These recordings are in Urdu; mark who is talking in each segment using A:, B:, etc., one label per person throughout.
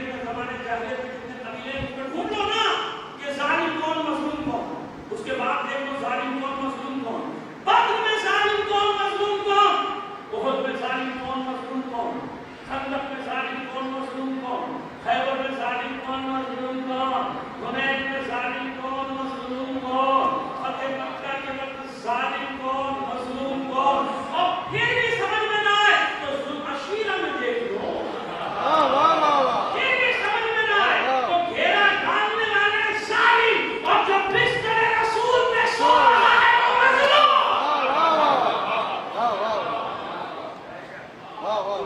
A: میں زمانے جاہلیت میں کتنے قبیلے ہیں، اس میں ڈھونڈ لو نا کہ ظالم کون مظلوم کون، اس کے بعد دیکھ لو ظالم کون مظلوم کون، بدر میں ظالم کون مظلوم کون، احد میں ظالم کون مظلوم کون، خندق میں ظالم کون مظلوم کون، خیبر میں ظالم کون مظلوم کون، حنین میں ظالم کون مظلوم کون، فتح مکہ کے وقت ظالم کون مظلوم کون، اور پھر بھی سمجھ میں نہ آئے تو ذو العشیرہ میں دیکھ لو، پھر بھی سمجھ میں نہ آئے تو گھیرا ڈالنے والے ظالم، اور جو بستر رسول میں سو رہا ہے وہ مظلوم،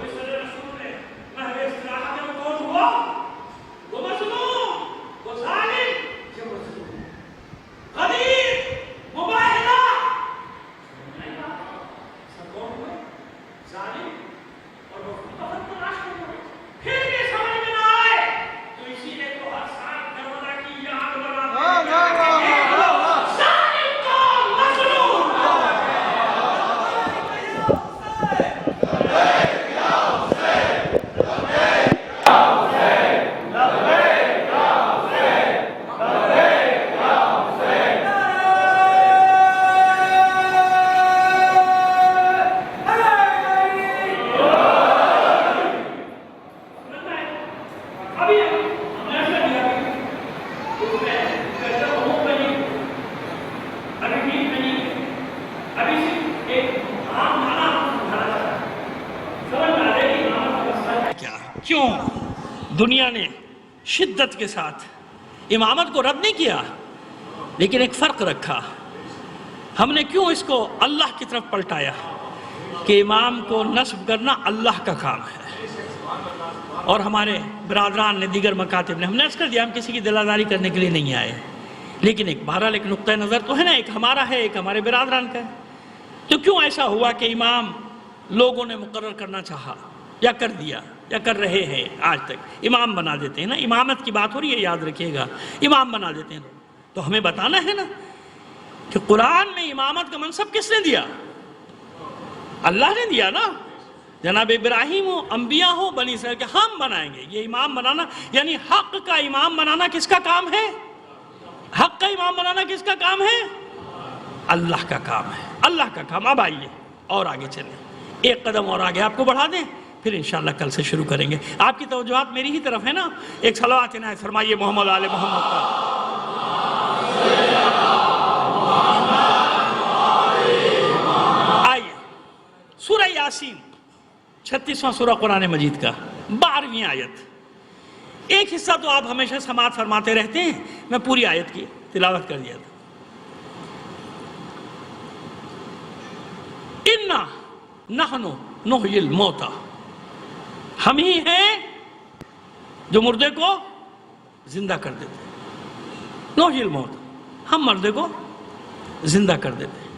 A: بستر رسول میں محو استراحت میں کون ہوا؟ وہ مظلوم، وہ ظالم، یہ مظلوم، غدیر، مباہدہ، سب کون ہوئے؟ ظالم اور مظلوم کا فرق تلاش کرو، پھر بھی سمجھ میں نہ آئے تو اسی لیے تو ہر سال کربلا کی یاد بناتے ہیں، ظالم کون مظلوم کون، ابھی ہم نے ایسا کیا اس میں کیسا بہت بنی ابھی ٹھیک نہیں، ابھی صرف ایک عام معنی سمجھانا چاہتا ہے، سمجھ میں آ رہے کہ امامت کا مسئلہ ہے کیا، کیوں دنیا نے شدت کے ساتھ امامت کو رد نہیں کیا، لیکن ایک فرق رکھا، ہم نے کیوں اس کو اللہ کی طرف پلٹایا کہ امام کو نصب کرنا اللہ کا کام ہے، اور ہمارے برادران نے دیگر مکاتب نے، ہم نے عرض کر دیا ہم کسی کی دلاداری کرنے کے لیے نہیں آئے، لیکن ایک بہرحال ایک نقطہ نظر تو ہے نا، ایک ہمارا ہے ایک ہمارے برادران کا ہے، تو کیوں ایسا ہوا کہ امام لوگوں نے مقرر کرنا چاہا یا کر دیا یا کر رہے ہیں، آج تک امام بنا دیتے ہیں نا، امامت کی بات ہو رہی ہے یاد رکھیے گا، امام بنا دیتے ہیں، تو ہمیں بتانا ہے نا کہ قرآن میں امامت کا منصب کس نے دیا؟ اللہ نے دیا نا، جناب ابراہیم ہو، انبیاء ہو، بنی اسرائیل کے ہم بنائیں گے، یہ امام بنانا یعنی حق کا امام بنانا کس کا کام ہے؟ حق کا امام بنانا کس کا کام ہے؟ اللہ کا کام ہے، اللہ کا کام۔ اب آئیے اور آگے چلیں، ایک قدم اور آگے آپ کو بڑھا دیں، پھر انشاءاللہ کل سے شروع کریں گے۔ آپ کی توجہات میری ہی طرف ہے نا، ایک صلوات عنایت فرمائیے محمد آل محمد پر۔ آئیے سورہ یاسین، 36واں سورہ قرآن مجید کا 12ویں آیت، ایک حصہ تو آپ ہمیشہ سماعت فرماتے رہتے ہیں، میں پوری آیت کی تلاوت کر دیا تھا۔ اِنَّا نَحْنُ نُحْيِي الْمَوْتَى، ہم ہی ہیں جو مردے کو زندہ کر دیتے ہیں، نُحْيِي الْمَوْتَى، ہم مردے کو زندہ کر دیتے ہیں،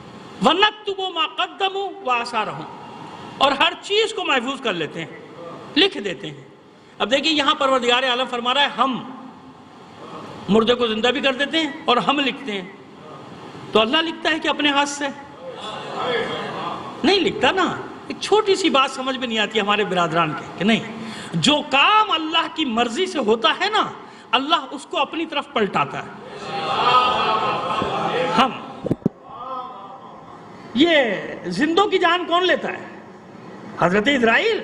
A: وَنَكْتُبُ مَا قَدَّمُوا وَآثَارَهُمْ، اور ہر چیز کو محفوظ کر لیتے ہیں، لکھ دیتے ہیں۔ اب دیکھیں یہاں پروردگار عالم فرما رہا ہے ہم مردے کو زندہ بھی کر دیتے ہیں اور ہم لکھتے ہیں، تو اللہ لکھتا ہے کہ اپنے ہاتھ سے نہیں لکھتا نا۔ ایک چھوٹی سی بات سمجھ میں نہیں آتی ہمارے برادران کے کہ نہیں، جو کام اللہ کی مرضی سے ہوتا ہے نا، اللہ اس کو اپنی طرف پلٹاتا ہے۔ ہم یہ زندوں کی جان کون لیتا ہے؟ حضرت اسرائیل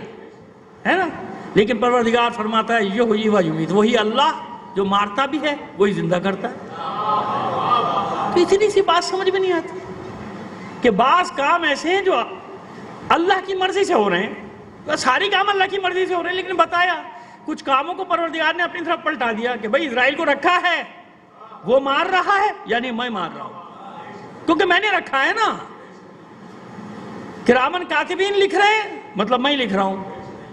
A: ہے نا، لیکن پروردگار فرماتا ہے یحیی و یمیت، وہی اللہ جو مارتا بھی ہے وہی زندہ کرتا ہے۔ تو اتنی سی بات سمجھ میں نہیں آتی کہ بعض کام ایسے ہیں جو اللہ کی مرضی سے ہو رہے ہیں، ساری کام اللہ کی مرضی سے ہو رہے ہیں، لیکن بتایا کچھ کاموں کو پروردگار نے اپنی طرف پلٹا دیا کہ بھئی اسرائیل کو رکھا ہے، وہ مار رہا ہے، یعنی میں مار رہا ہوں کیونکہ میں نے رکھا ہے نا۔ کرامن کاتبین لکھ رہے ہیں، مطلب میں ہی لکھ رہا ہوں،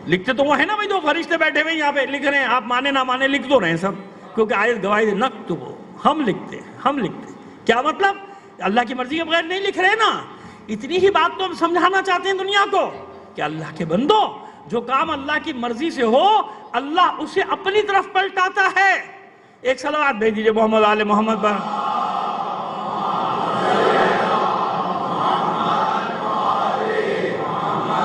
A: لکھتے تو وہ ہے نا بھئی، دو فرشتے بیٹھے ہوئے یہاں پہ لکھ رہے ہیں، آپ مانے نہ مانے لکھ تو رہے ہیں سب، کیونکہ آیت گواہی نکتب، ہم لکھتے ہیں، ہم لکھتے ہیں۔ کیا مطلب؟ اللہ کی مرضی کے بغیر نہیں لکھ رہے نا۔ اتنی ہی بات تو ہم سمجھانا چاہتے ہیں دنیا کو کہ اللہ کے بندو، جو کام اللہ کی مرضی سے ہو اللہ اسے اپنی طرف پلٹاتا ہے۔ ایک صلوات بھیج دیجئے محمد آل محمد پر۔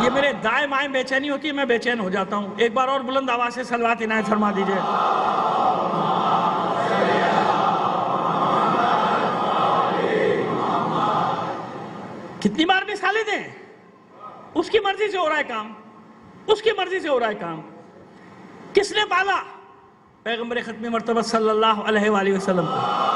A: یہ میرے جب دائیں بائیں بے چینی ہوتی ہے میں بے چین ہو جاتا ہوں. ایک بار اور بلند آواز سے صلوات عنایت فرما دیجئے. کتنی بار مثالیں دیں؟ اس کی مرضی سے ہو رہا ہے کام، اس کی مرضی سے ہو رہا ہے کام. کس نے پالا؟ پیغمبر ختم مرتبہ صلی اللہ علیہ وآلہ وسلم کو.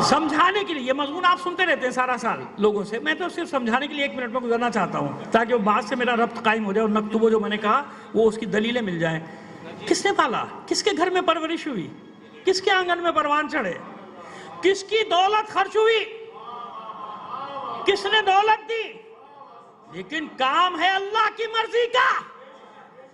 A: سمجھانے کے لیے یہ مضمون آپ سنتے رہتے ہیں سارا سال لوگوں سے، میں تو صرف سمجھانے کے لیے 1 منٹ میں گزرنا چاہتا ہوں تاکہ وہ بات سے میرا ربط قائم ہو جائے اور نکتبو جو میں نے کہا وہ اس کی دلیلیں مل جائیں. کس نے پالا؟ کس کے گھر میں پرورش ہوئی؟ کس کے آنگن میں پروان چڑھے؟ کس کی دولت خرچ ہوئی؟ کس نے دولت دی؟ لیکن کام ہے اللہ کی مرضی کا.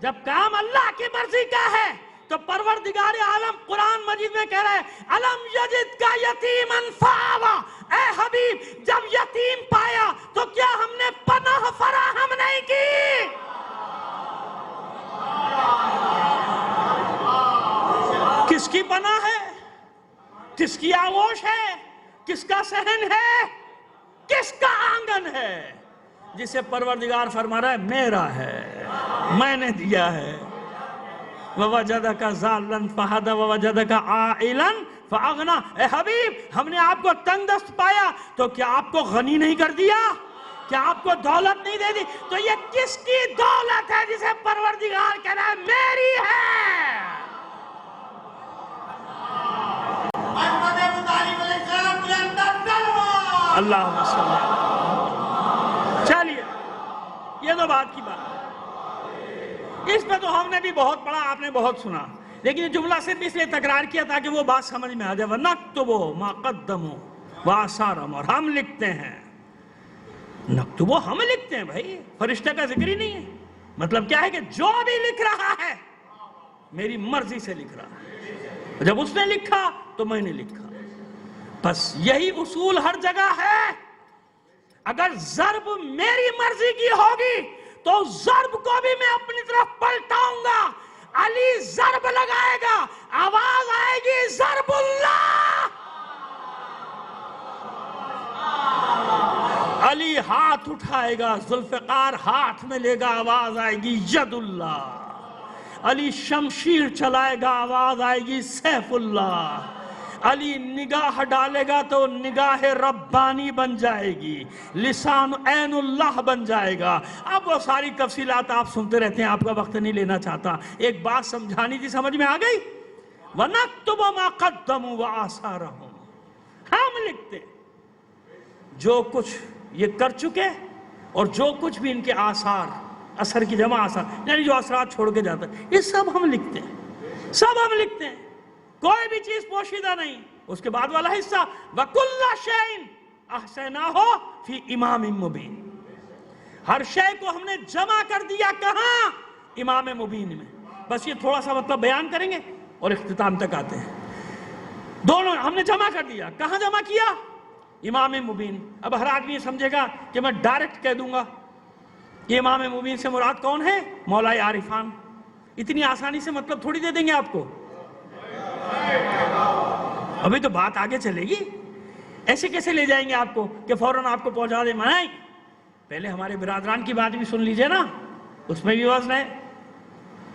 A: جب کام اللہ کی مرضی کا ہے تو پروردگار عالم قرآن مجید میں کہہ رہا ہے الم یجد کا یتیما فآویٰ. اے حبیب جب یتیم پایا تو کیا ہم نے پناہ فراہم نہیں کی؟ کس کی پناہ ہے؟ کس کی آغوش ہے؟ کس کا صحن ہے؟ کس کا آنگن ہے؟ جسے پروردگار فرما رہا ہے میرا ہے، میں نے دیا ہے. وَوَجَدَكَ ضَالًّا فَهَدَىٰ وَوَجَدَكَ عَائِلًا فَأَغْنَىٰ. اے حبیب ہم نے آپ کو تنگ دست پایا تو کیا آپ کو غنی نہیں کر دیا؟ کیا آپ کو دولت نہیں دے دی؟ تو یہ کس کی دولت ہے جسے پروردگار کہہ رہا ہے میری ہے؟ اللہ صلی اللہ. چلیے یہ تو بات کی بات. اس پہ تو ہم نے بھی بہت پڑھا، آپ نے بہت سنا، لیکن یہ جملہ صرف اس لیے تکرار کیا تاکہ وہ بات سمجھ میں آ جائے. وَنَكْتُبُ مَا قَدَّمُوا وَآثَارَهُمْ. اور ہم لکھتے ہیں. نکتبو ہم لکھتے ہیں بھائی، فرشتہ کا ذکر ہی نہیں ہے. مطلب کیا ہے کہ جو بھی لکھ رہا ہے میری مرضی سے لکھ رہا ہے. جب اس نے لکھا تو میں نے لکھا. بس یہی اصول ہر جگہ ہے. اگر ضرب میری مرضی کی ہوگی تو ضرب کو بھی میں اپنی طرف پلٹاؤں گا. علی ضرب لگائے گا، آواز آئے گی ضرب اللہ. علی ہاتھ اٹھائے گا، ذوالفقار ہاتھ میں لے گا، آواز آئے گی ید اللہ. علی شمشیر چلائے گا، آواز آئے گی سیف اللہ. علی نگاہ ڈالے گا تو نگاہ ربانی بن جائے گی، لسان عین اللہ بن جائے گا. اب وہ ساری تفصیلات آپ سنتے رہتے ہیں، آپ کا وقت نہیں لینا چاہتا. ایک بات سمجھانی تھی، سمجھ میں آ گئی؟ وَنَكْتُبُ مَا قَدَّمُوا وَآثَارَهُمْ. ہم لکھتے جو کچھ یہ کر چکے اور جو کچھ بھی ان کے آثار، اثر کی جمع آثار یعنی جو اثرات چھوڑ کے جاتا ہے، یہ سب ہم لکھتے ہیں. سب ہم لکھتے ہیں، کوئی بھی چیز پوشیدہ نہیں. اس کے بعد والا حصہ وَكُلَّ شَيْءٍ أَحْصَيْنَاهُ فِي إِمَامٍ مُبِينٍ. ہر شے کو ہم نے جمع کر دیا. کہاں؟ امام مبین میں. بس یہ تھوڑا سا مطلب بیان کریں گے اور اختتام تک آتے ہیں. دونوں ہم نے جمع کر دیا. کہاں جمع کیا؟ امام مبین. اب ہر آدمی یہ سمجھے گا کہ میں ڈائریکٹ کہہ دوں گا یہ امام مبین سے مراد کون ہے؟ مولا عارفان. اتنی آسانی سے مطلب تھوڑی دے دیں گے آپ کو. ابھی تو بات آگے چلے گی. ایسے کیسے لے جائیں گے آپ کو کہ فوراً آپ کو پہنچا دیں؟ نہیں، پہلے ہمارے برادران کی بات بھی سن لیجئے نا، اس میں بھی وزن ہے.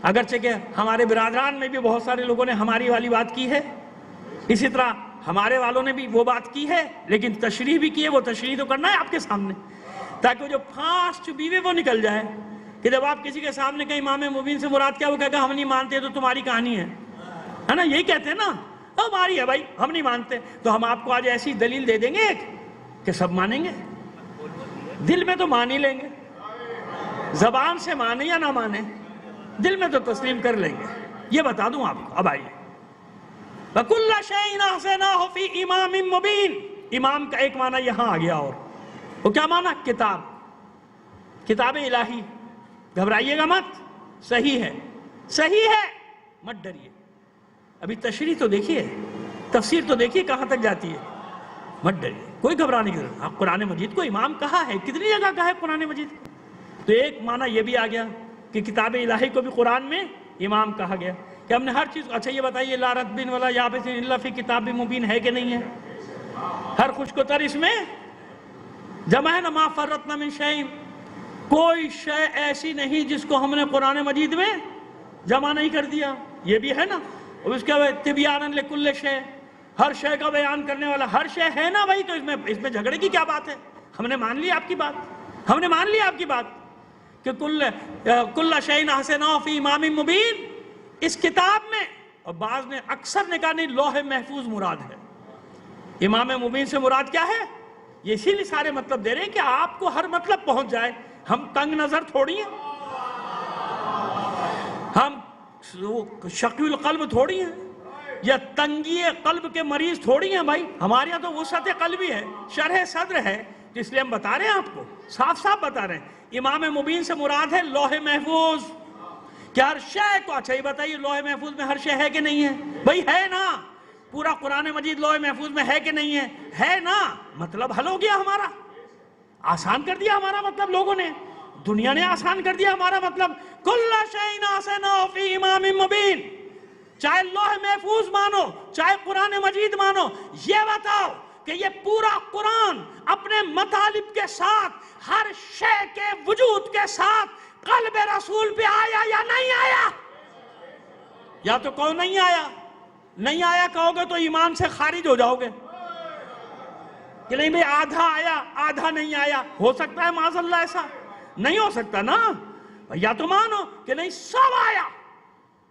A: اگرچہ کہ ہمارے برادران میں بھی بہت سارے لوگوں نے ہماری والی بات کی ہے، اسی طرح ہمارے والوں نے بھی وہ بات کی ہے، لیکن تشریح بھی کی ہے. وہ تشریح تو کرنا ہے آپ کے سامنے تاکہ وہ جو پھانس چبھی ہوئے وہ نکل جائے کہ جب آپ کسی کے سامنے کہیں امام مبین سے مراد کیا، وہ کہے گا ہم نہیں مانتے تو تمہاری کہانی ہے نا. یہی کہتے ہیں نا، ہماری ہے بھائی، ہم نہیں مانتے. تو ہم آپ کو آج ایسی دلیل دے دیں گے کہ سب مانیں گے. دل میں تو مان ہی لیں گے، زبان سے مانے یا نہ مانے، دل میں تو تسلیم کر لیں گے. یہ بتا دوں آپ کو. اب آئیے وَكُلَّ شَيْءٍ أَحْصَيْنَاهُ فِي إِمَامٍ مُبِينٍ. امام کا ایک معنی یہاں آ گیا. اور وہ کیا معنی؟ کتاب، کتاب الہی. گھبرائیے گا مت، صحیح ہے، صحیح ہے، مت ڈریے. ابھی تشریح تو دیکھیے، تفسیر تو دیکھیے کہاں تک جاتی ہے. مت ڈریے، کوئی گھبرانے کی ضرورت. ہاں قرآن مجید کو امام کہا ہے، کتنی جگہ کہا ہے قرآن مجید. تو ایک معنی یہ بھی آ گیا کہ کتاب الہی کو بھی قرآن میں امام کہا گیا کہ ہم نے ہر چیز. اچھا یہ بتائیے لا رتبن ولا یابس الا فی کتاب مبین ہے کہ نہیں ہے؟ ہر خوش کو تر اس میں جمع ہے نا، ما فرطنا من شیء، کوئی شے ایسی نہیں جس کو ہم نے قرآن مجید میں جمع نہیں کر دیا. یہ بھی ہے نا، اور اس کے بعد تبیانا لکل شیء، ہر شے کا بیان کرنے والا، ہر شے ہے نا بھائی، تو اس میں جھگڑے کی کیا بات ہے؟ ہم نے مان لی آپ کی بات، ہم نے مان لی آپ کی بات کہ کل شیء احصیناہ فی امام مبین. اس کتاب میں، اور بعض نے اکثر نے کہا نہیں، لوح محفوظ مراد ہے. امام مبین سے مراد کیا ہے؟ یہ اسی لیے سارے مطلب دے رہے ہیں کہ آپ کو ہر مطلب پہنچ جائے. ہم تنگ نظر تھوڑی ہیں، ہم شقی القلب تھوڑی ہیں، یا تنگی قلب کے مریض تھوڑی ہیں بھائی. ہمارے یہاں تو وسعت قلبی ہے، شرح صدر ہے، اس لیے ہم بتا رہے ہیں آپ کو، صاف صاف بتا رہے ہیں. امام مبین سے مراد ہے لوح محفوظ. کیا ہر شے کو، اچھا یہ بتائیے لوح محفوظ میں ہر شے ہے کہ نہیں ہے؟ بھائی ہے نا. پورا قرآن مجید لوح محفوظ میں ہے کہ نہیں ہے؟ ہے نا. مطلب حل ہو گیا ہمارا، آسان کر دیا ہمارا مطلب. لوگوں نے، دنیا نے آسان کر دیا ہمارا مطلب. کل شیء احصیناہ فی امام مبین. چاہے لوح محفوظ مانو، چاہے قرآن مجید مانو، یہ بتاؤ کہ یہ پورا قرآن اپنے مطالب کے ساتھ، ہر شے کے وجود کے ساتھ قلب رسول پہ آیا یا نہیں آیا؟ یا تو کہو نہیں آیا. نہیں آیا کہو گے تو ایمان سے خارج ہو جاؤ گے کہ نہیں بھئی آدھا آیا آدھا نہیں آیا. ہو سکتا ہے معاذ اللہ ایسا؟ نہیں ہو سکتا نا. یا تو مانو کہ نہیں سب آیا،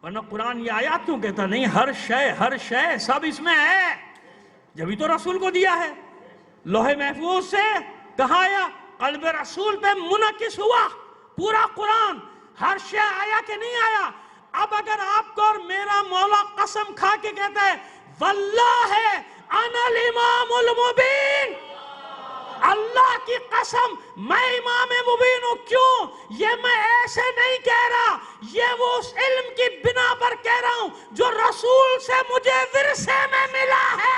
A: ورنہ قرآن یہ آیات کیوں کہتا نہیں ہر شے سب اس میں ہے؟ جبھی تو رسول کو دیا ہے. لوح محفوظ سے کہاں آیا؟ قلب رسول پہ منعکس ہوا پورا قرآن. ہر شے آیا کہ نہیں آیا؟ اب اگر آپ کو اور میرا مولا قسم کھا کے کہتا ہے واللہ انا الامام المبین، اللہ کی قسم میں امام مبین ہوں. کیوں؟ یہ میں ایسے نہیں کہہ رہا، یہ وہ اس علم کی بنا پر کہہ رہا ہوں جو رسول سے مجھے ورثے میں ملا ہے.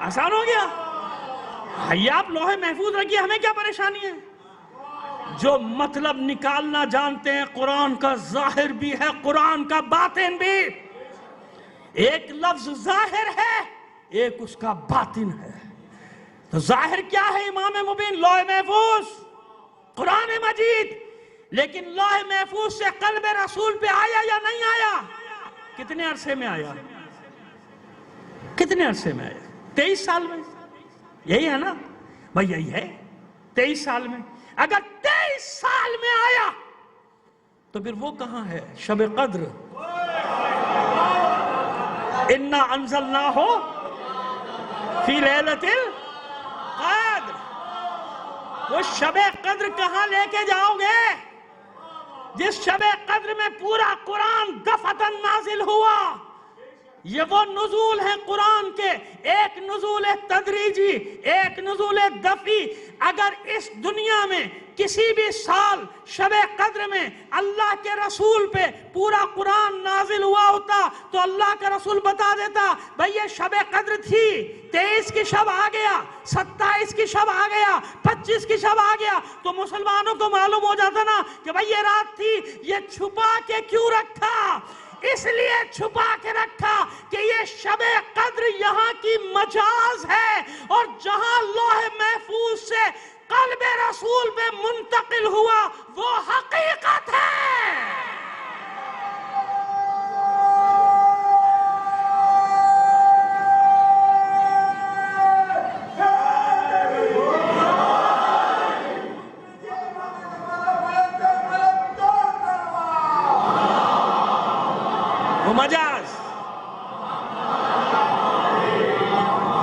A: آسان ہو گیا. یہ آپ لوح محفوظ رکھیے، ہمیں کیا پریشانی ہے؟ جو مطلب نکالنا جانتے ہیں، قرآن کا ظاہر بھی ہے، قرآن کا باطن بھی. ایک لفظ ظاہر ہے، ایک اس کا باطن ہے. تو ظاہر کیا ہے؟ امام مبین، لوح محفوظ، قرآن مجید. لیکن لوح محفوظ سے قلب رسول پہ آیا یا نہیں آیا؟ کتنے عرصے میں آیا؟ کتنے عرصے میں آیا؟ 23 سال میں. یہی ہے نا بھائی، یہی ہے 23 سال میں. اگر 23 سال میں آیا تو پھر وہ کہاں ہے شب قدر؟ انا انزلناہ فی لیلۃ القدر. وہ شب قدر کہاں لے کے جاؤ گے جس شب قدر میں پورا قرآن دفعتاً نازل ہوا؟ یہ وہ نزول ہیں قرآن کے، ایک نزول تدریجی، ایک نزول دفعی. اگر اس دنیا میں کسی بھی سال شب قدر میں اللہ کے رسول پہ پورا قرآن نازل ہوا ہوتا تو اللہ کا رسول بتا دیتا بھئی یہ شب قدر تھی، 23 کی شب آ گیا، 27 کی شب آ گیا، 25 کی شب آ گیا. تو مسلمانوں کو معلوم ہو جاتا نا کہ بھئی یہ رات تھی. یہ چھپا کے کیوں رکھا؟ اس لیے چھپا کے رکھا کہ یہ شب قدر یہاں کی مجاز ہے، اور جہاں لوح محفوظ سے قلب رسول پہ منتقل ہوا وہ حقیقت ہے.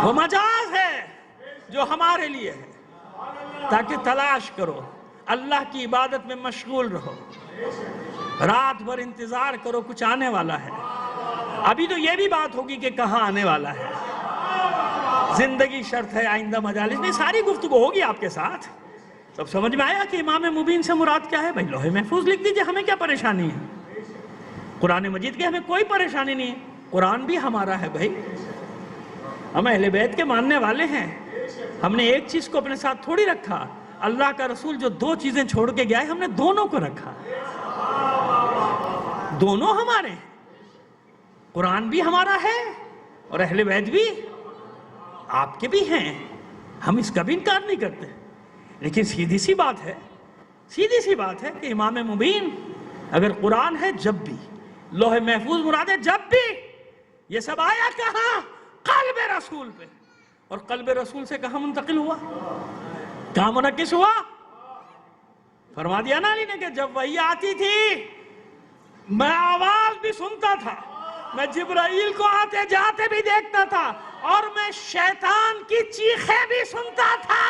A: وہ مجاز ہے جو ہمارے لیے ہے، تاکہ تلاش کرو، اللہ کی عبادت میں مشغول رہو، رات بھر انتظار کرو، کچھ آنے والا ہے. ابھی تو یہ بھی بات ہوگی کہ کہاں آنے والا ہے. زندگی شرط ہے آئندہ مجالس میں ساری گفتگو ہوگی آپ کے ساتھ. سب سمجھ میں آیا کہ امام مبین سے مراد کیا ہے؟ بھائی لوح محفوظ لکھ دیجئے، ہمیں کیا پریشانی ہے؟ قرآن مجید کی ہمیں کوئی پریشانی نہیں ہے. قرآن بھی ہمارا ہے بھائی، ہم اہل بیت کے ماننے والے ہیں. ہم نے ایک چیز کو اپنے ساتھ تھوڑی رکھا. اللہ کا رسول جو دو چیزیں چھوڑ کے گیا ہے ہم نے دونوں کو رکھا. دونوں ہمارے ہیں. قرآن بھی ہمارا ہے اور اہل بیت بھی آپ کے بھی ہیں. ہم اس کا بھی انکار نہیں کرتے. لیکن سیدھی سی بات ہے کہ امام مبین اگر قرآن ہے جب بھی، لوح محفوظ مراد ہے جب بھی، یہ سب آیا کہاں؟ قلب رسول پہ. اور قلب رسول سے کہاں منتقل ہوا؟ کہاں منعکس ہوا؟ فرما دیا نا علی نے کہ جب وحی آتی تھی میں آواز بھی سنتا تھا، میں جبرائیل کو آتے جاتے بھی دیکھتا تھا، اور میں شیطان کی چیخیں بھی سنتا تھا.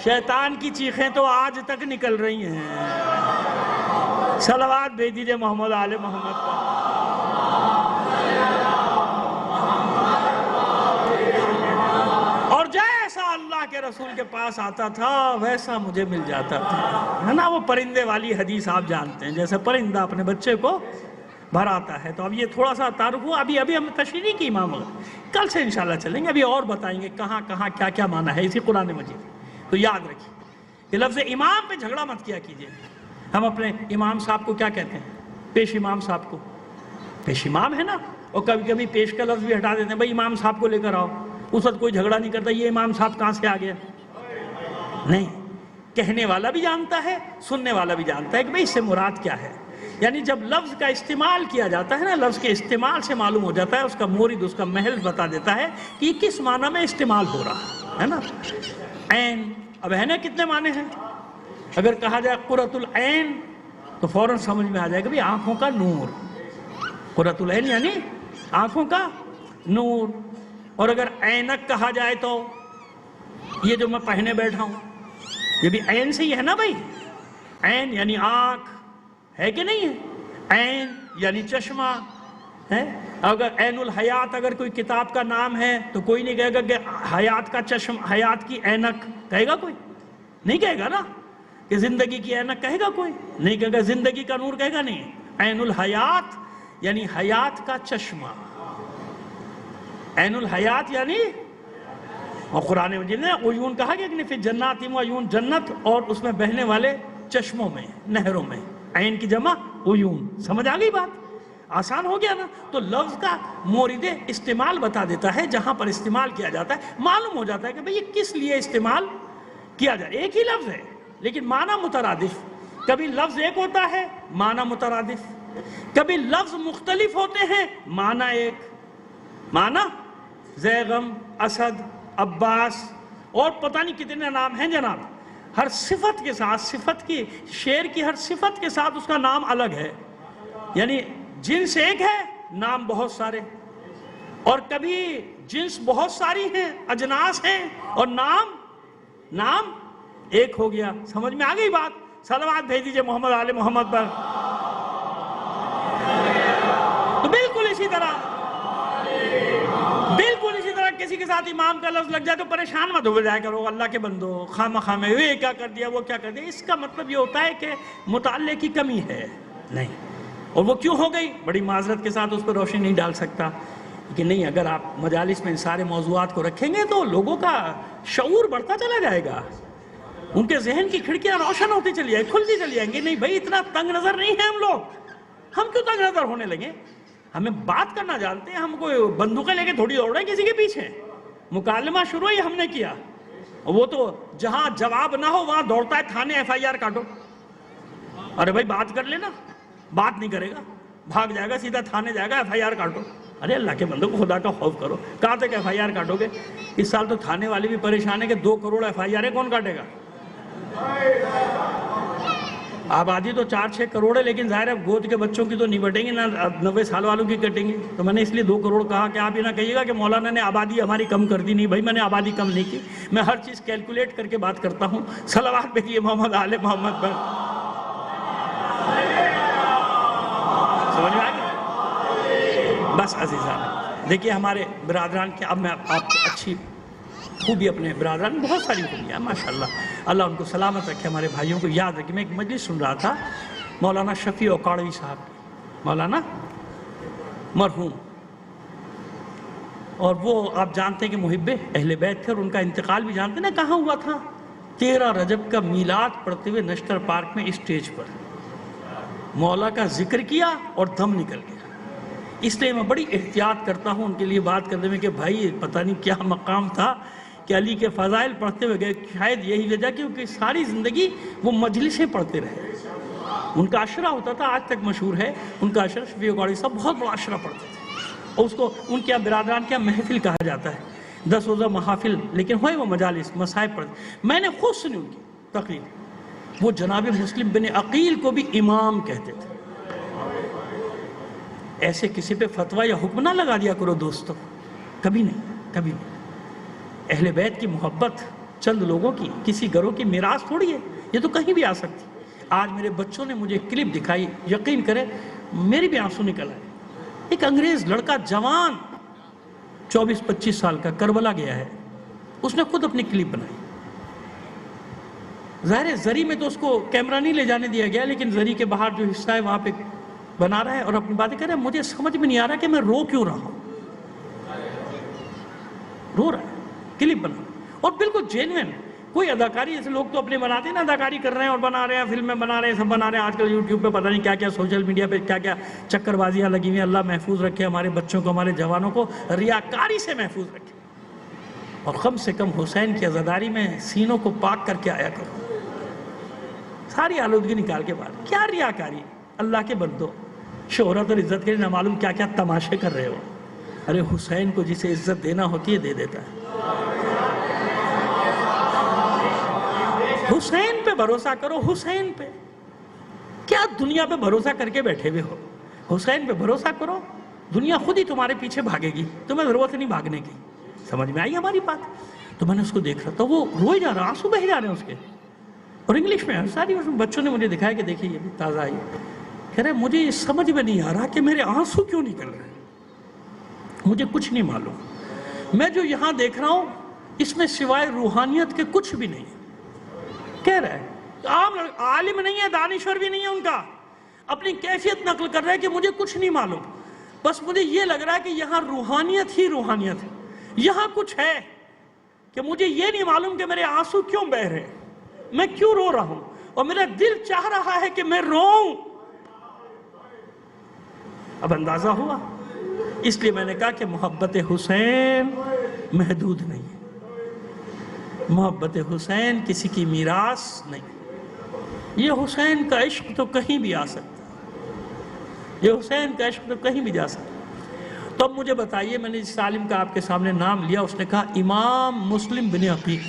A: شیطان کی چیخیں تو آج تک نکل رہی ہیں. صلوات بھیج دیجئے محمد آل محمد پر. اور جیسا اللہ کے رسول کے پاس آتا تھا ویسا مجھے مل جاتا تھا. ہے نا وہ پرندے والی حدیث آپ جانتے ہیں، جیسے پرندہ اپنے بچے کو بھر آتا ہے. تو اب یہ تھوڑا سا تعارف ہوا. ابھی ہم تشریح کی امام کل سے انشاءاللہ چلیں گے. ابھی اور بتائیں گے کہاں کیا کیا معنی ہے اسی قرآن مجید. تو یاد رکھیے کہ لفظ امام پہ جھگڑا مت کیا کیجئے. ہم اپنے امام صاحب کو کیا کہتے ہیں؟ پیش امام صاحب کو پیش امام ہے نا. اور کبھی کبھی پیش کا لفظ بھی ہٹا دیتے ہیں. بھائی امام صاحب کو لے کر آؤ. اس وقت کوئی جھگڑا نہیں کرتا یہ امام صاحب کہاں سے آ گیا. نہیں، کہنے والا بھی جانتا ہے، سننے والا بھی جانتا ہے کہ بھئی اس سے مراد کیا ہے. یعنی جب لفظ کا استعمال کیا جاتا ہے نا، لفظ کے استعمال سے معلوم ہو جاتا ہے، اس کا مورد، اس کا محل بتا دیتا ہے کہ یہ کس معنی میں استعمال ہو رہا ہے نا. عین، اب ہے نا کتنے معنی ہیں. اگر کہا جائے قرۃ العین تو فوراً سمجھ میں آ جائے گا بھی آنکھوں کا نور. قرۃ العین یعنی آنکھوں کا نور. اور اگر عینک کہا جائے تو یہ جو میں پہنے بیٹھا ہوں یہ بھی عین سے ہی ہے نا بھائی. عین یعنی آنکھ ہے کہ نہیں ہے. عین یعنی چشمہ ہے. اگر عین الحیات اگر کوئی کتاب کا نام ہے تو کوئی نہیں کہے گا کہ حیات کا چشم، حیات کی عینک کہے گا کوئی؟ نہیں کہے گا نا. کہ زندگی کی عینک کہے گا کوئی؟ نہیں کہے گا. زندگی کا نور کہے گا نہیں. عین الحیات یعنی حیات کا چشمہ. عین الحیات یعنی، اور قرآن مجید نے عیون کہا کہ فی جنات عیون، جنت اور اس میں بہنے والے چشموں میں، نہروں میں. عین کی جمع عیون. سمجھ آ گئی بات؟ آسان ہو گیا نا. تو لفظ کا مورد استعمال بتا دیتا ہے، جہاں پر استعمال کیا جاتا ہے معلوم ہو جاتا ہے کہ بھئی یہ کس لیے استعمال کیا جائے. ایک ہی لفظ ہے لیکن معنی مترادف. کبھی لفظ ایک ہوتا ہے معنی مترادف، کبھی لفظ مختلف ہوتے ہیں معنی ایک. معنی زیغم، اسد، عباس اور پتہ نہیں کتنے نام ہیں جناب. ہر صفت کے ساتھ، صفت کی، شعر کی ہر صفت کے ساتھ اس کا نام الگ ہے. یعنی جنس ایک ہے، نام بہت سارے. اور کبھی جنس بہت ساری ہیں، اجناس ہیں، اور نام ایک ہو گیا. سمجھ میں آ گئی بات؟ صلوات بھیج دیجئے محمد آل محمد پر. تو بالکل اسی طرح کسی کے ساتھ امام کا لفظ لگ جائے تو پریشان مت ہو جائے کرو اللہ کے بندو، خواہ میں یہ کیا کر دیا وہ کیا کر دیا. اس کا مطلب یہ ہوتا ہے کہ مطالعے کی کمی ہے. نہیں. اور وہ کیوں ہو گئی بڑی معذرت کے ساتھ اس پر روشنی نہیں ڈال سکتا کہ نہیں. اگر آپ مجالس میں ان سارے موضوعات کو رکھیں گے تو لوگوں کا شعور بڑھتا چلا جائے گا، ان کے ذہن کی کھڑکیاں روشن ہوتی چلی جائیں، کھلتی چلی جائیں گی. نہیں بھائی اتنا تنگ نظر نہیں ہے ہم لوگ. ہم کیوں تنگ نظر ہونے لگے؟ ہمیں بات کرنا جانتے ہیں. ہم کوئی بندوقیں لے کے تھوڑی دوڑ رہے ہیں کسی کے پیچھے. مکالمہ شروع ہی ہم نے کیا. وہ تو جہاں جواب نہ ہو وہاں دوڑتا ہے تھانے ایف آئی آر کاٹو. ارے بھائی بات کر لینا. بات نہیں کرے گا، بھاگ جائے گا، سیدھا تھانے جائے گا، ایف آئی آر کاٹو. ارے اللہ کے بندوں کو خدا کا خوف کرو. کہاں تک ایف آئی آر کاٹو گے؟ اس سال تو تھانے والے بھی پریشان ہے کہ 2 کروڑ ایف آئی آر ہے، کون کاٹے گا؟ آبادی تو 4-6 کروڑ ہے، لیکن ظاہر ہے گود کے بچوں کی تو نہیں بٹیں گی، نہ 90 سال والوں کی کٹیں گی. تو میں نے اس لیے 2 کروڑ کہا کہ آپ یہ نہ کہیے گا کہ مولانا نے آبادی ہماری کم کر دی. نہیں بھائی میں نے آبادی کم نہیں کی. میں ہر چیز کیلکولیٹ کر کے بات کرتا ہوں. صلوات بھیجیے محمد آل محمد پر. سمجھ میں آ گیا؟ بس عزیزان دیکھیے ہمارے برادران کے، اب میں آپ کو اچھی خوبی اپنے برادران، بہت ساری خوبیاں ماشاءاللہ، اللہ ان کو سلامت رکھے، ہمارے بھائیوں کو یاد رکھے۔ میں ایک مجلس سن رہا تھا مولانا شفیع اوکاڑوی صاحب، مولانا مرحوم، اور وہ آپ جانتے ہیں کہ محب اہل بیت تھے، اور ان کا انتقال بھی جانتے ہیں نا کہاں ہوا تھا؟ 13 رجب کا میلاد پڑھتے ہوئے نشتر پارک میں اسٹیج پر مولا کا ذکر کیا اور دم نکل گیا۔ اس لیے میں بڑی احتیاط کرتا ہوں ان کے لیے بات کرنے میں کہ بھائی پتہ نہیں کیا مقام تھا کہ علی کے فضائل پڑھتے ہوئے گئے، شاید یہی وجہ کیونکہ ساری زندگی وہ مجلسیں پڑھتے رہے، ان کا عشرہ ہوتا تھا، آج تک مشہور ہے ان کا عشرہ، شفیع اوکاڑوی صاحب بہت بڑا عشرہ پڑھتے تھے، اور اس کو ان کے برادران کیا محفل کہا جاتا ہے، 10 روزہ محافل، لیکن ہوئے وہ مجالس مصائب پڑھتے۔ میں نے خود سنی ان کی تقریر، وہ جناب مسلم بن عقیل کو بھی امام کہتے تھے۔ ایسے کسی پہ فتویٰ یا حکم نہ لگا دیا کرو دوستو، کبھی نہیں، کبھی نہیں۔ اہل بیت کی محبت چند لوگوں کی، کسی گروہ کی میراث تھوڑی ہے، یہ تو کہیں بھی آ سکتی۔ آج میرے بچوں نے مجھے کلپ دکھائی، یقین کرے میری بھی آنسو نکل آئے۔ ایک انگریز لڑکا جوان 24-25 سال کا کربلا گیا ہے، اس نے خود اپنی کلپ بنائی۔ ظاہر زری میں تو اس کو کیمرہ نہیں لے جانے دیا گیا، لیکن زری کے باہر جو حصہ ہے وہاں پہ بنا رہا ہے اور اپنی باتیں کر رہا ہے۔ مجھے سمجھ میں نہیں آ رہا کہ میں رو کیوں رہا ہوں، رو رہا ہے، کلپ بنا، اور بالکل جینوین، کوئی اداکاری، جیسے لوگ تو اپنے بناتے ہیں نا، اداکاری کر رہے ہیں اور بنا رہے ہیں، فلمیں بنا رہے ہیں، سب بنا رہے ہیں، آج کل یوٹیوب پہ پتہ نہیں کیا کیا، سوشل میڈیا پہ کیا کیا چکر بازیاں لگی ہوئی ہیں۔ اللہ محفوظ رکھے ہمارے بچوں کو، ہمارے جوانوں کو ریاکاری سے محفوظ رکھے، اور کم سے کم حسین کی عزاداری میں سینوں کو پاک کر کے آیا کرو، ساری آلودگی نکال کے بعد۔ کیا ریاکاری، اللہ کے بندو، شہرت اور عزت کے لیے نہ معلوم کیا کیا تماشے کر رہے ہو۔ ارے حسین کو جسے عزت دینا ہوتی ہے دے دیتا ہے۔ حسین پہ بھروسہ کرو، حسین پہ، کیا دنیا پہ بھروسہ کر کے بیٹھے ہوئے ہو؟ حسین پہ بھروسہ کرو، دنیا خود ہی تمہارے پیچھے بھاگے گی، تمہیں ضرورت نہیں بھاگنے کی۔ سمجھ میں آئی ہماری بات؟ تو میں نے اس کو دیکھ رہا تھا، وہ روئے جا رہا، آنسو بہہ جا رہے ہیں اس کے، اور انگلش میں ساری بچوں نے مجھے دکھایا کہ دیکھیں یہ بھی تازہ آئی، کہہ رہے مجھے یہ سمجھ میں نہیں آ رہا کہ میرے آنسو کیوں نکل رہے ہیں، مجھے کچھ نہیں معلوم، میں جو یہاں دیکھ رہا ہوں اس میں سوائے روحانیت کے کچھ بھی نہیں ہے۔ کہہ رہا ہے عالم نہیں ہے، دانشور بھی نہیں ہے ان کا، اپنی کیفیت نقل کر رہا ہے کہ مجھے کچھ نہیں معلوم، بس مجھے یہ لگ رہا ہے کہ یہاں روحانیت ہی روحانیت ہے، یہاں کچھ ہے کہ مجھے یہ نہیں معلوم کہ میرے آنسو کیوں بہہ رہے ہیں، میں کیوں رو رہا ہوں، اور میرا دل چاہ رہا ہے کہ میں روؤں۔ اب اندازہ ہوا، اس لیے میں نے کہا کہ محبت حسین محدود نہیں ہے، محبت حسین کسی کی میراث نہیں، یہ حسین کا عشق تو کہیں بھی آ سکتا ہے، یہ حسین کا عشق تو کہیں بھی جا سکتا ہے۔ تو اب مجھے بتائیے، میں نے جس عالم کا آپ کے سامنے نام لیا، اس نے کہا امام مسلم بن عقیل،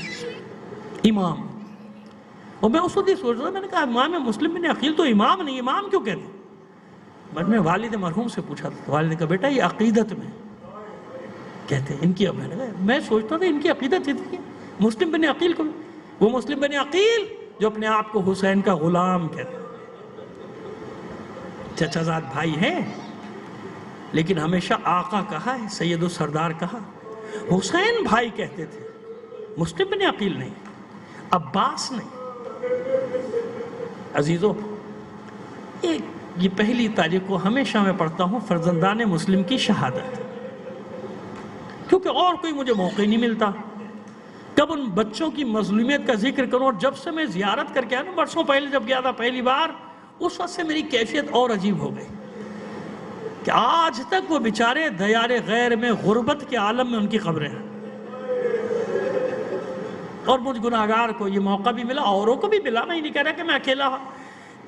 A: امام، اور میں اس وقت یہ سوچ رہا تھا، میں نے کہا امام مسلم بن عقیل تو امام نہیں، امام کیوں کہتے ہیں؟ میں والد مرحوم سے پوچھا تھا، والد نے کہا بیٹا یہ عقیدت میں کہتے ہیں، ان کی، میں سوچتا تھا ان کی عقیدت تھی مسلم بن عقیل کو، وہ مسلم بن عقیل جو اپنے آپ کو حسین کا غلام کہتے ہیں، چچا زاد بھائی ہیں، لیکن ہمیشہ آقا کہا ہے، سید و سردار کہا، حسین بھائی کہتے تھے، مسلم بن عقیل نہیں، عباس نہیں۔ عزیزو، یہ پہلی تاریخ کو ہمیشہ میں پڑھتا ہوں فرزندان مسلم کی شہادت، کیونکہ اور کوئی مجھے موقع نہیں ملتا کب ان بچوں کی مظلومیت کا ذکر کروں، اور جب سے میں زیارت کر کے آیا نا، برسوں پہلے جب گیا تھا پہلی بار، اس وقت سے میری کیفیت اور عجیب ہو گئی کہ آج تک وہ بیچارے دیار غیر میں، غربت کے عالم میں ان کی قبریں ہیں، اور مجھ گناہگار کو یہ موقع بھی ملا، اوروں کو بھی ملا، میں نہیں کہہ رہا کہ میں اکیلا ہوں،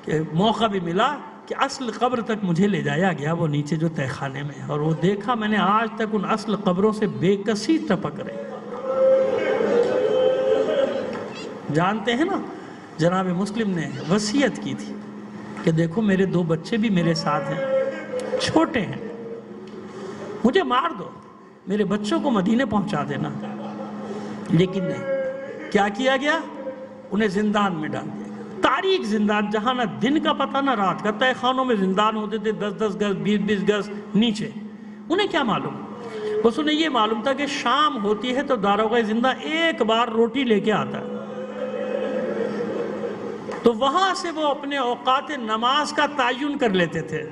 A: کہ موقع بھی ملا کہ اصل قبر تک مجھے لے جایا گیا، وہ نیچے جو تہہ خانے میں، اور وہ دیکھا میں نے آج تک ان اصل قبروں سے بے کسی ٹپک رہے۔ جانتے ہیں نا، جناب مسلم نے وصیت کی تھی کہ دیکھو میرے 2 بچے بھی میرے ساتھ ہیں، چھوٹے ہیں، مجھے مار دو، میرے بچوں کو مدینے پہنچا دینا، لیکن نہیں، کیا کیا گیا؟ انہیں زندان میں ڈال دیا، تاریک زندان، جہاں نہ دن کا پتہ نہ رات کا، تہہ خانوں میں زندان ہوتے تھے، 10-10 گز 20-20 گز نیچے، انہیں کیا معلوم،
B: بس انہیں یہ معلوم تھا کہ شام ہوتی ہے تو داروغہ زندہ ایک بار روٹی لے کے آتا ہے، تو وہاں سے وہ اپنے اوقات نماز کا تعین کر لیتے تھے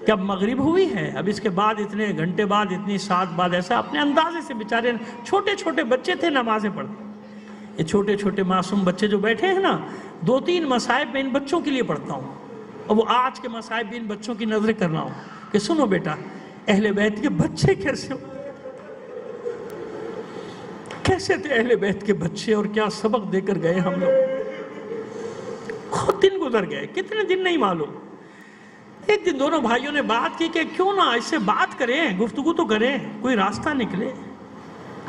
B: کہ اب مغرب ہوئی ہے، اب اس کے بعد اتنے گھنٹے بعد اتنی ساعت بعد، ایسا اپنے اندازے سے بیچارے چھوٹے چھوٹے بچے تھے نمازیں پڑھتے. یہ چھوٹے چھوٹے معصوم بچے جو بیٹھے ہیں نا، 2-3 مصائب میں ان بچوں کے لیے پڑھتا ہوں، اور وہ آج کے مصائب بھی ان بچوں کی نظریں کر رہا ہوں کہ سنو بیٹا، اہل بیت کے بچے کیسے تھے اہل بیت کے بچے، اور کیا سبق دے کر گئے ہم لوگ. خود دن گزر گئے، کتنے دن نہیں معلوم. ایک دن دونوں بھائیوں نے بات کی کہ کیوں نہ اس سے بات کریں، گفتگو تو کریں، کوئی راستہ نکلے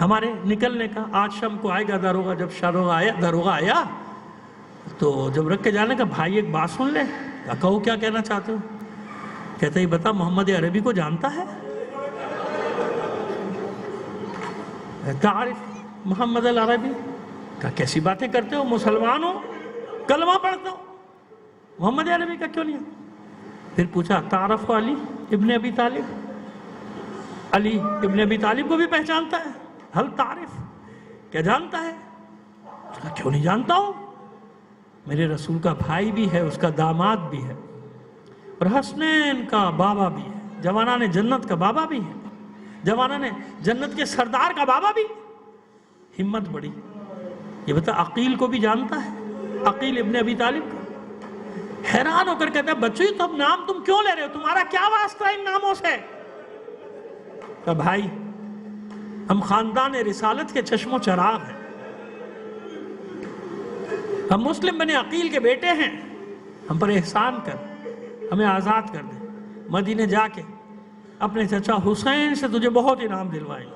B: ہمارے نکلنے کا. آج شام کو آئے گا داروغہ. جب داروغہ آیا تو جب رکھ کے جانے کا، بھائی ایک بات سن لے. کہو کیا کہنا چاہتے ہو؟ کہتا ہی بتا، محمد عربی کو جانتا ہے؟ تعارف محمد العربی؟ کہا کیسی باتیں کرتے ہو، مسلمان ہو، کلمہ پڑھتے ہو، محمد عربی کا کیوں نہیں ہے؟ پھر پوچھا تعارف علی ابن ابی طالب، علی ابن ابی طالب کو بھی پہچانتا ہے؟ حل تعارف، کیا جانتا ہے؟ کہا کیوں نہیں جانتا ہو، میرے رسول کا بھائی بھی ہے، اس کا داماد بھی ہے، اور حسنین کا بابا بھی ہے، جوانان جنت کا بابا بھی ہے، جوانان جنت کے سردار کا بابا بھی. ہمت بڑی. یہ بتا عقیل کو بھی جانتا ہے، عقیل ابن ابی طالب کا. حیران ہو کر کہتا ہے بچوں تو اب نام تم کیوں لے رہے ہو، تمہارا کیا واسطہ ان ناموں سے؟ کہا بھائی ہم خاندان رسالت کے چشم و چراغ ہیں، ہم مسلم بن عقیل کے بیٹے ہیں، ہم پر احسان کر، ہمیں آزاد کر دے، مدینے جا کے اپنے چچا حسین سے تجھے بہت انعام دلوائیں.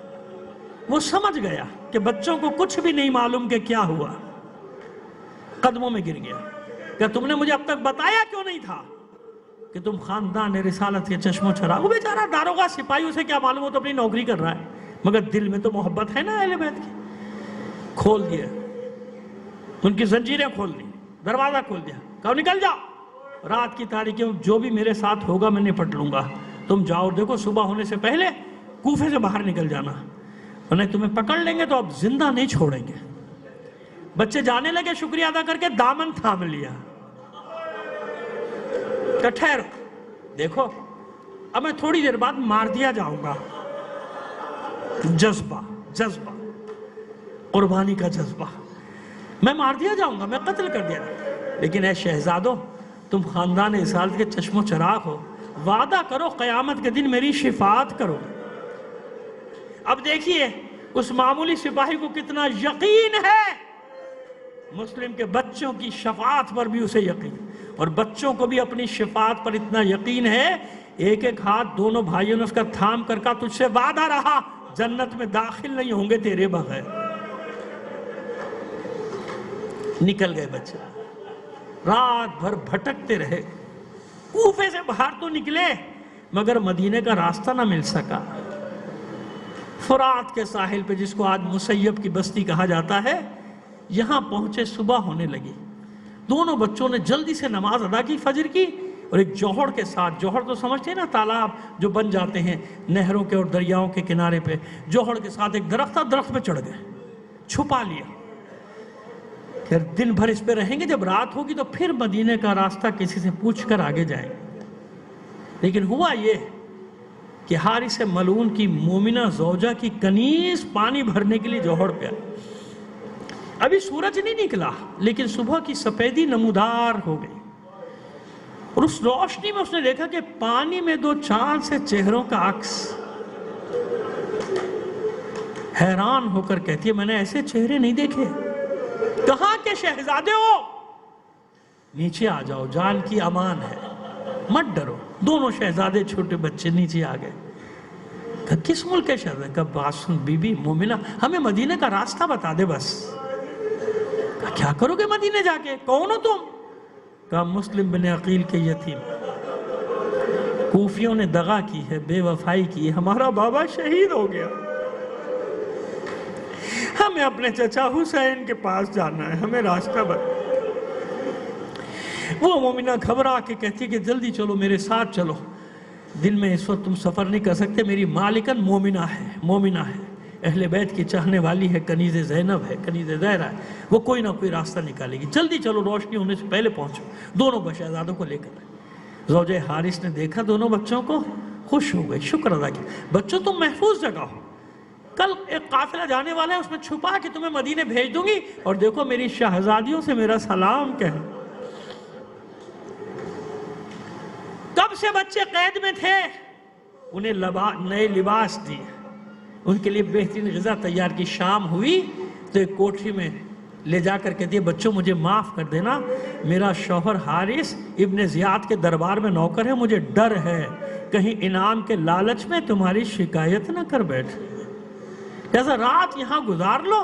B: وہ سمجھ گیا کہ بچوں کو کچھ بھی نہیں معلوم کہ کیا ہوا. قدموں میں گر گیا کہ تم نے مجھے اب تک بتایا کیوں نہیں تھا کہ تم خاندان رسالت کے چشم و چراغ. وہ بیچارہ داروغہ سپاہی، اسے کیا معلوم، ہو تو اپنی نوکری کر رہا ہے، مگر دل میں تو محبت ہے نا اہل بیت کی. کھول دیا ان کی زنجیریں، کھول دی، دروازہ کھول دیا. کہو نکل جاؤ، رات کی تاریکی میں جو بھی میرے ساتھ ہوگا میں نپٹ لوں گا. تم جاؤ، دیکھو صبح ہونے سے پہلے کوفے سے باہر نکل جانا، ورنہ تمہیں پکڑ لیں گے تو اب زندہ نہیں چھوڑیں گے. بچے جانے لگے، شکریہ ادا کر کے دامن تھام لیا. کہ ٹھہرو، دیکھو اب میں تھوڑی دیر بعد مار دیا جاؤں گا. جذبہ قربانی کا جذبہ، میں مار دیا جاؤں گا، میں قتل کر دیا. لیکن اے شہزادو، تم خاندان رسالت کے چشم و چراغ ہو، وعدہ کرو قیامت کے دن میری شفاعت کرو. اب دیکھیے اس معمولی سپاہی کو کتنا یقین ہے، مسلم کے بچوں کی شفاعت پر بھی اسے یقین، اور بچوں کو بھی اپنی شفاعت پر اتنا یقین ہے. ایک ایک ہاتھ دونوں بھائیوں نے اس کا تھام کر کہا تجھ سے وعدہ رہا جنت میں داخل نہیں ہوں گے تیرے بغیر. نکل گئے بچے، رات بھر بھٹکتے رہے. کوفے سے باہر تو نکلے مگر مدینے کا راستہ نہ مل سکا. فرات کے ساحل پہ، جس کو آج مسیب کی بستی کہا جاتا ہے، یہاں پہنچے. صبح ہونے لگی. دونوں بچوں نے جلدی سے نماز ادا کی فجر کی، اور ایک جوہر کے ساتھ، جوہر تو سمجھتے ہیں نا تالاب جو بن جاتے ہیں نہروں کے اور دریاؤں کے کنارے پہ، جوہر کے ساتھ ایک درخت تھا، درخت پہ چڑھ گئے، چھپا لیا. پھر دن بھر اس پہ رہیں گے، جب رات ہوگی تو پھر مدینے کا راستہ کسی سے پوچھ کر آگے جائیں گے. لیکن ہوا یہ کہ حارث ملعون کی مومنہ زوجہ کی کنیز پانی بھرنے کے لیے جوہر پہ آئی. ابھی سورج نہیں نکلا لیکن صبح کی سفیدی نمودار ہو گئی، اور اس روشنی میں اس نے دیکھا کہ پانی میں 2 چاند سے چہروں کا عکس. حیران ہو کر کہتی ہے میں نے ایسے چہرے نہیں دیکھے. کہاں کے شہزادے ہو؟ نیچے آ جاؤ، جان کی امان ہے، مت ڈرو. دونوں شہزادے چھوٹے بچے نیچے آ گئے. کہا کس ملک کے شہزادے؟ کہا بات سن بی بی مومنہ، ہمیں مدینے کا راستہ بتا دے بس. کہا کیا کرو گے مدینے جا کے، کون ہو تم؟ کہا مسلم بن عقیل کے یتیم، کوفیوں نے دغا کی ہے، بے وفائی کی ہے، ہمارا بابا شہید ہو گیا، ہمیں اپنے چچا حسین کے پاس جانا ہے، ہمیں راستہ بتا. وہ مومنہ گھبرا کے کہتی ہے کہ جلدی چلو، میرے ساتھ چلو. دل میں اس وقت تم سفر نہیں کر سکتے، میری مالکن مومنہ ہے، اہل بیت کی چاہنے والی ہے، کنیز زینب ہے، کنیز زہرا ہے، وہ کوئی نہ کوئی راستہ نکالے گی، جلدی چلو روشنی ہونے سے پہلے پہنچو۔ دونوں شہزادوں کو لے کر زوجہ حارث نے دیکھا دونوں بچوں کو، خوش ہو گئی، شکر ادا کیا، بچوں تم محفوظ جگہ ہو، کل ایک قافلہ جانے والا ہے، اس میں چھپا کے تمہیں مدینے بھیج دوں گی، اور دیکھو میری شہزادیوں سے میرا سلام کہہ۔ کب سے بچے قید میں تھے، انہیں نئے لباس دیے، ان کے لیے بہترین غذا تیار کی، شام ہوئی تو ایک کوٹری میں لے جا کر کہتی ہے بچوں مجھے معاف کر دینا، میرا شوہر حارث ابن زیاد کے دربار میں نوکر ہے، مجھے ڈر ہے کہیں انعام کے لالچ میں تمہاری شکایت نہ کر بیٹھے، جیسا رات یہاں گزار لو،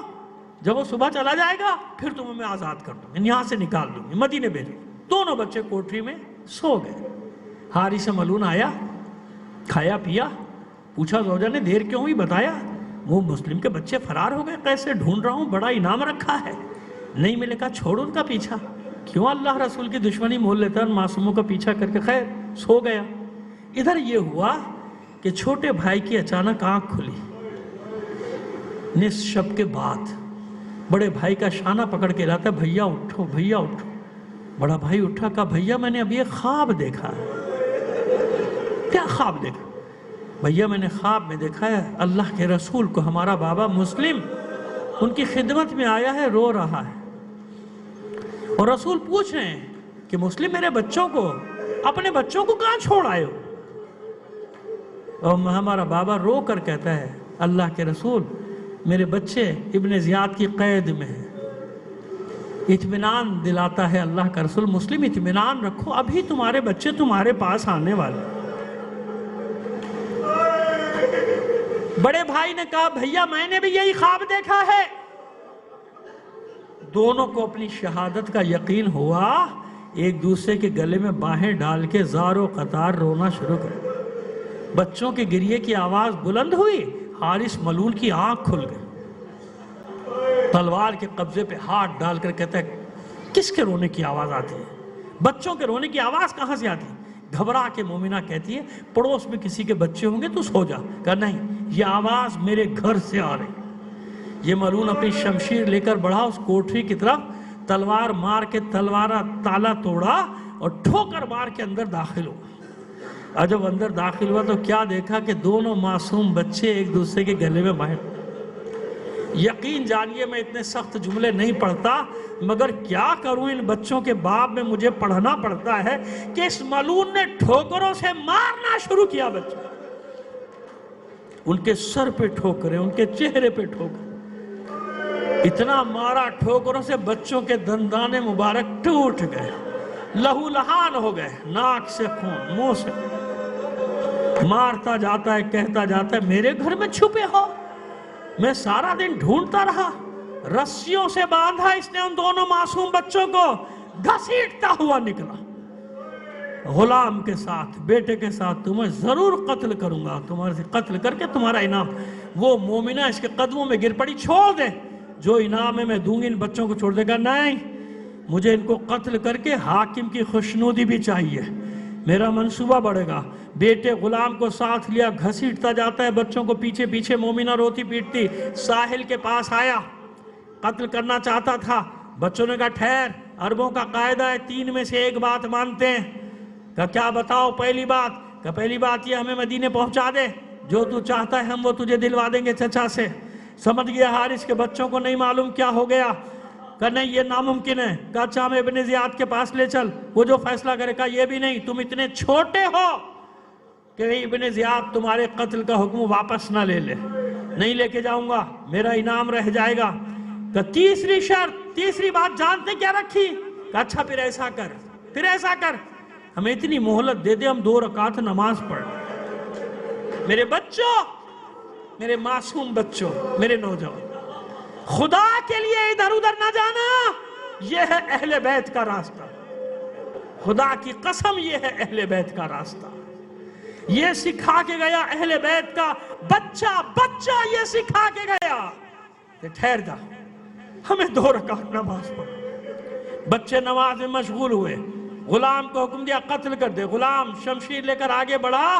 B: جب وہ صبح چلا جائے گا پھر تمہیں میں آزاد کر دوں گی، یہاں سے نکال دوں گی، مدینے بھیجوں۔ دونوں بچے کوٹری میں سو گئے۔ حارث ملعون آیا، کھایا پیا، پوچھا زوجہ نے دیر کیوں ہوئی، بتایا وہ مسلم کے بچے فرار ہو گئے، کیسے ڈھونڈ رہا ہوں، بڑا انعام رکھا ہے، نہیں ملے، کہا چھوڑ ان کا پیچھا، کیوں اللہ رسول کی دشمنی مول لیتا ہے، معصوموں کا پیچھا کر کے، خیر سو گیا۔ ادھر یہ ہوا کہ چھوٹے بھائی کی اچانک آنکھ کھلی، نصف شب کے بعد بڑے بھائی کا شانہ پکڑ کے لاتا ہے، بھیا اٹھو بھیا اٹھو۔ بڑا بھائی اٹھا، کہا بھیا میں نے ابھی ایک خواب دیکھا ہے۔ کیا خواب دیکھا؟ بھیا میں نے خواب میں دیکھا ہے اللہ کے رسول کو، ہمارا بابا مسلم ان کی خدمت میں آیا ہے، رو رہا ہے، اور رسول پوچھ رہے ہیں کہ مسلم میرے بچوں کو، اپنے بچوں کو کہاں چھوڑ آئے ہو؟ اور ہمارا بابا رو کر کہتا ہے اللہ کے رسول میرے بچے ابن زیاد کی قید میں ہیں۔ اطمینان دلاتا ہے اللہ کا رسول، مسلم اطمینان رکھو، ابھی تمہارے بچے تمہارے پاس آنے والے۔ بڑے بھائی نے کہا بھیا میں نے بھی یہی خواب دیکھا ہے۔ دونوں کو اپنی شہادت کا یقین ہوا، ایک دوسرے کے گلے میں باہیں ڈال کے زار و قطار رونا شروع کر۔ بچوں کے گریے کی آواز بلند ہوئی، حارث ملعون کی آنکھ کھل گئی، تلوار کے قبضے پہ ہاتھ ڈال کر کہتا ہے کس کے رونے کی آواز آتی ہے؟ بچوں کے رونے کی آواز کہاں سے آتی ہے؟ گھبرا کے مومنہ کہتی ہے پڑوس میں کسی کے بچے ہوں گے تو سو جا۔ کہا نہیں، یہ آواز میرے گھر سے آ رہی۔ یہ ملعون اپنی شمشیر لے کر بڑھا اس کوٹری کی طرف، تلوار مار کے تلوارہ تالا توڑا اور ٹھوکر مار کے اندر داخل ہوا۔ اور جب اندر داخل ہوا تو کیا دیکھا کہ دونوں معصوم بچے ایک دوسرے کے گلے میں باہیں۔ یقین جانیے میں اتنے سخت جملے نہیں پڑھتا، مگر کیا کروں ان بچوں کے باب میں مجھے پڑھنا پڑتا ہے کہ اس ملعون نے ٹھوکروں سے مارنا شروع کیا بچوں، ان کے سر پہ ٹھوکریں، ان کے چہرے پہ ٹھوکریں، اتنا مارا ٹھوکروں سے بچوں کے دندانے مبارک ٹوٹ گئے، لہو لہان ہو گئے، ناک سے خون، منہ سے۔ مارتا جاتا ہے، کہتا جاتا ہے میرے گھر میں چھپے ہو، میں سارا دن ڈھونڈتا رہا، رسیوں سے باندھا اس نے ان دونوں معصوم بچوں کو، گھسیٹتا ہوا نکلا، غلام کے ساتھ، بیٹے کے ساتھ تمہیں ضرور قتل کروں گا، تمہارے قتل کر کے تمہارا انعام۔ وہ مومنہ اس کے قدموں میں گر پڑی، چھوڑ دے، جو انعام ہے میں دوں گی، ان بچوں کو چھوڑ دے گا، نہیں مجھے ان کو قتل کر کے حاکم کی خوشنودی بھی چاہیے، میرا منصوبہ بڑھے گا۔ بیٹے غلام کو ساتھ لیا، گھسیٹتا جاتا ہے بچوں کو پیچھے پیچھے، مومنہ روتی پیٹتی ساحل کے پاس آیا، قتل کرنا چاہتا تھا۔ بچوں نے کہا ٹھہر، عربوں کا قاعدہ ہے 3 میں سے ایک بات مانتے ہیں۔ کہا کیا بتاؤ پہلی بات؟ کہا پہلی بات یہ ہمیں مدینے پہنچا دے، جو تو چاہتا ہے ہم وہ تجھے دلوا دیں گے چچا سے۔ سمجھ گیا حارث کے بچوں کو نہیں معلوم کیا ہو گیا۔ کہا نہیں یہ ناممکن ہے۔ کہا اچھا ہمیں ابن زیاد کے پاس لے چل، وہ جو فیصلہ کرے۔ کہا یہ بھی نہیں، تم اتنے چھوٹے ہو کہ ابن زیاد تمہارے قتل کا حکم واپس نہ لے لے، نہیں لے کے جاؤں گا، میرا انعام رہ جائے گا۔ کہا تیسری شرط، تیسری بات جانتے کیا رکھی؟ کہا اچھا پھر ایسا کر، ہمیں اتنی مہلت دے دے، ہم 2 رکعت نماز پڑھ۔ میرے بچوں، میرے معصوم بچوں، میرے نوجوان، خدا کے لیے ادھر ادھر نہ جانا، یہ ہے اہل بیت کا راستہ، خدا کی قسم یہ ہے اہل بیت کا راستہ۔ یہ سکھا کے گیا اہل بیت کا بچہ یہ سکھا کے گیا کہ ٹھہر جا، ہمیں 2 رکعت نماز پڑھ۔ بچے نماز میں مشغول ہوئے، غلام کو حکم دیا قتل کر دے۔ غلام شمشیر لے کر آگے بڑھا